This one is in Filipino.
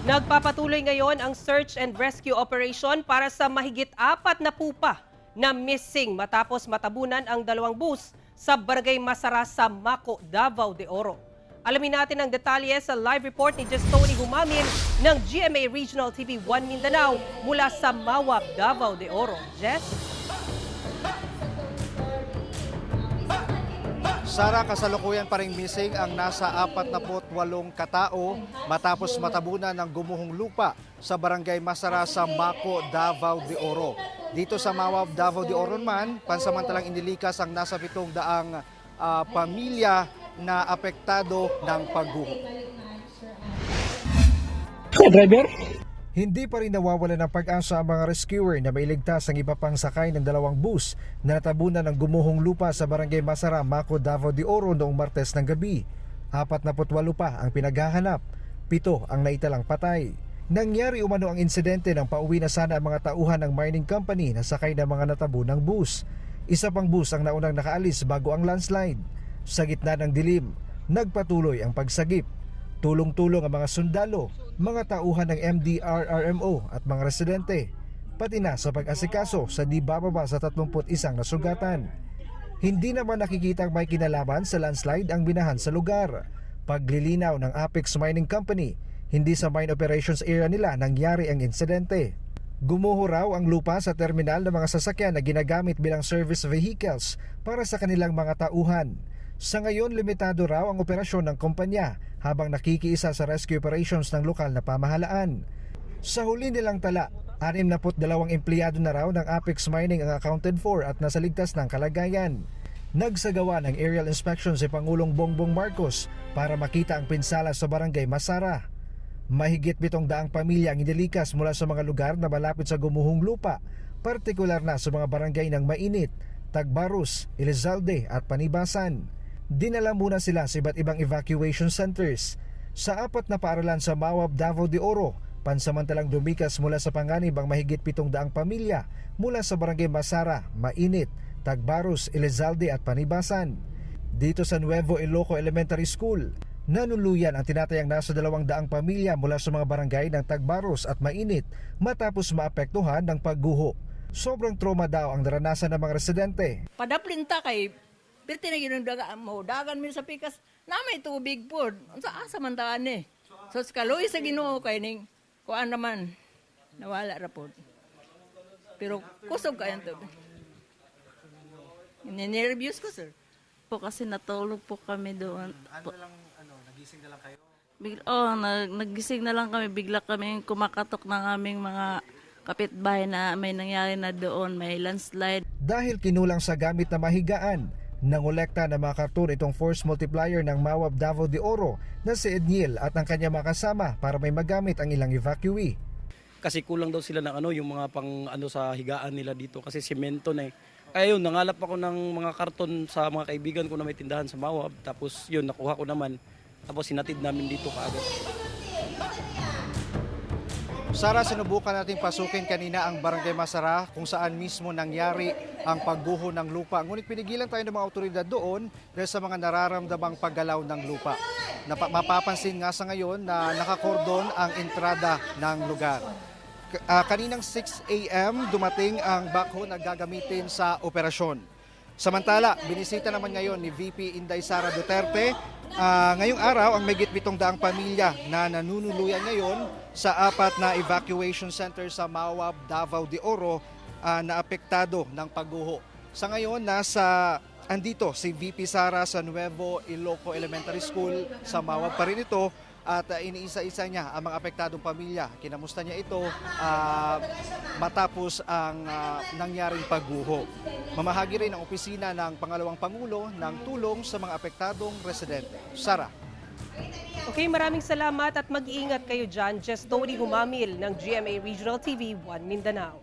Nagpapatuloy ngayon ang search and rescue operation para sa mahigit 4 na pupa na missing matapos matabunan ang dalawang bus sa Barangay Masara sa Maco, Davao de Oro. Alamin natin ang detalye sa live report ni Tony Humamil ng GMA Regional TV 1 Mindanao mula sa Mawab, Davao de Oro. Jess? Sara, kasalukuyan pa ring missing ang nasa 48 katao matapos matabunan ng gumuhong lupa sa Barangay Masara sa Maco, Davao de Oro. Dito sa Mawab, Davao de Oro man, pansamantalang inilikas ang nasa 700 pamilya na apektado ng pagguho. Driver? Hindi pa rin nawawala ng pag-asa ang mga rescuer na mailigtas ang iba pang sakay ng dalawang bus na natabunan ng gumuhong lupa sa Barangay Masara, Maco, Davao de Oro noong Martes ng gabi. 48 pa ang pinaghahanap, 7 ang naitalang patay. Nangyari umano ang insidente nang pauwi na sana ang mga tauhan ng mining company na sakay ng mga natabunang bus. Isa pang bus ang naunang nakaalis bago ang landslide. Sa gitna ng dilim, nagpatuloy ang pagsagip. Tulong-tulong ang mga sundalo, mga tauhan ng MDRRMO at mga residente, pati na sa pag-asikaso sa di bababa sa 31 na sugatan. Hindi naman nakikitang may kinalaman sa landslide ang binahan sa lugar. Paglilinaw ng Apex Mining Company, hindi sa mine operations area nila nangyari ang insidente. Gumuho raw ang lupa sa terminal ng mga sasakyan na ginagamit bilang service vehicles para sa kanilang mga tauhan. Sa ngayon, limitado raw ang operasyon ng kumpanya habang nakikiisa sa rescue operations ng lokal na pamahalaan. Sa huli nilang tala, 62 empleyado na raw ng Apex Mining ang accounted for at nasa ligtas ng kalagayan. Nagsagawa ng aerial inspection si Pangulong Bongbong Marcos para makita ang pinsala sa Barangay Masara. Mahigit 700 pamilya ang inilikas mula sa mga lugar na malapit sa gumuhong lupa, partikular na sa mga barangay ng Mainit, Tagbarus, Elizalde at Panibasan. Dinala muna sila sa iba't ibang evacuation centers. Sa 4 na paaralan sa Mawab, Davao de Oro, pansamantalang dumikas mula sa panganib ang mahigit 700 pamilya mula sa Barangay Masara, Mainit, Tagbarus, Elizalde at Panibasan. Dito sa Nuevo Iloco Elementary School, nanuluyan ang tinatayang nasa 200 pamilya mula sa mga barangay ng Tagbarus at Mainit matapos maapektuhan ng pagguho. Sobrang trauma daw ang naranasan ng mga residente. Padaplinta kay pirti na ginong dagan mi sa pikas na may tubig po. Sa asa man taan eh. So kaloy sa Ginoo kay ning kuan naman nawala ra po. Pero kusog kayan to. Nervous ko sir. Po kasi natulog po kami doon. Ano lang, nagising na lang kayo? Nagising na lang kami. Bigla kami kumakatok ng aming mga kapitbahay na may nangyari na doon. May landslide. Dahil kinulang sa gamit na mahigaan, nangolekta na mga karton itong force multiplier ng Mawab, Davao de Oro na si Edniel at ang kanya mga kasama para may magamit ang ilang evacuee. Kasi kulang daw sila ng yung mga pang sa higaan nila dito kasi semento na eh. Kaya yun, nangalap ako ng mga karton sa mga kaibigan ko na may tindahan sa Mawab. Tapos yun, nakuha ko naman. Tapos sinatid namin dito kaagad. Sara, sinubukan natin pasukin kanina ang Barangay Masara kung saan mismo nangyari ang pagguho ng lupa. Ngunit pinigilan tayo ng mga otoridad doon dahil sa mga nararamdamang paggalaw ng lupa. Mapapansin nga sa ngayon na nakakordon ang entrada ng lugar. Kaninang 6 a.m. dumating ang backhoe na gagamitin sa operasyon. Samantala, binisita naman ngayon ni VP Inday Sara Duterte ngayong araw ang mahigit 700 pamilya na nanunuluyan ngayon sa 4 na evacuation center sa Mawab, Davao de Oro na apektado ng pagguho. Sa ngayon, andito si VP Sara sa Nuevo Iloco Elementary School sa Mawab pa rin ito at iniisa-isa niya ang mga apektadong pamilya. Kinamusta niya ito matapos ang nangyaring pagguho. Mamahagi rin ang opisina ng Pangalawang Pangulo ng tulong sa mga apektadong residente. Sara. Okay, maraming salamat at mag-iingat kayo dyan. Tony Humamil ng GMA Regional TV 1 Mindanao.